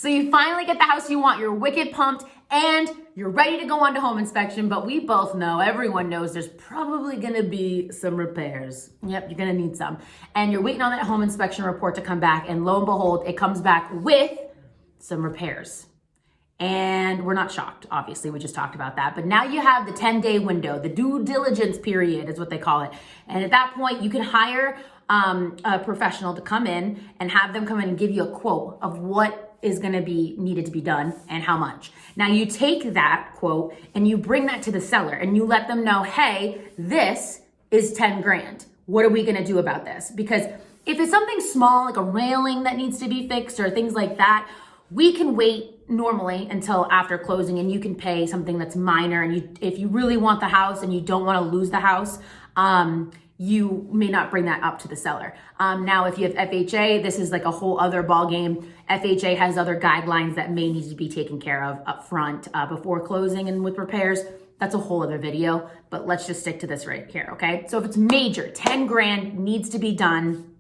So you finally get the house you want, you're wicked pumped, and you're ready to go on to home inspection, but we both know, everyone knows, there's probably gonna be some repairs. Yep, you're gonna need some. And you're waiting on that home inspection report to come back, and lo and behold, it comes back with some repairs. And we're not shocked, obviously, we just talked about that. But now you have the 10-day window, the due diligence period is what they call it. And at that point, you can hire a professional to come in and have them come in and give you a quote of what is gonna be needed to be done and how much. Now you take that quote and you bring that to the seller and you let them know, hey, this is 10 grand. What are we gonna do about this? Because if it's something small, like a railing that needs to be fixed or things like that, we can wait normally until after closing and you can pay something that's minor. And if you really want the house and you don't want to lose the house, you may not bring that up to the seller. Now, if you have FHA, this is like a whole other ball game. FHA has other guidelines that may need to be taken care of up front before closing and with repairs. That's a whole other video, but let's just stick to this right here, okay? So if it's major, 10 grand needs to be done,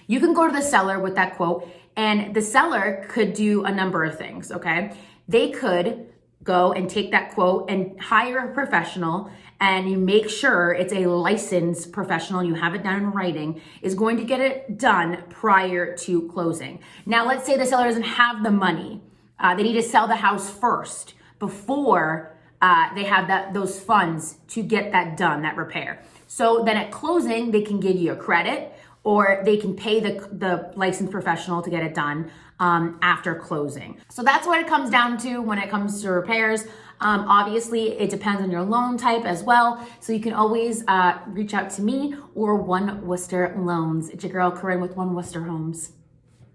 you can go to the seller with that quote, and the seller could do a number of things, okay? They could go and take that quote and hire a professional, and you make sure it's a licensed professional, you have it down in writing, is going to get it done prior to closing. Now, let's say the seller doesn't have the money. They need to sell the house first before they have those funds to get that done, that repair. So then at closing, they can give you a credit, or they can pay the licensed professional to get it done after closing. So that's what it comes down to when it comes to repairs. Obviously, it depends on your loan type as well. So you can always reach out to me or One Worcester Loans. It's your girl Corinne with One Worcester Homes.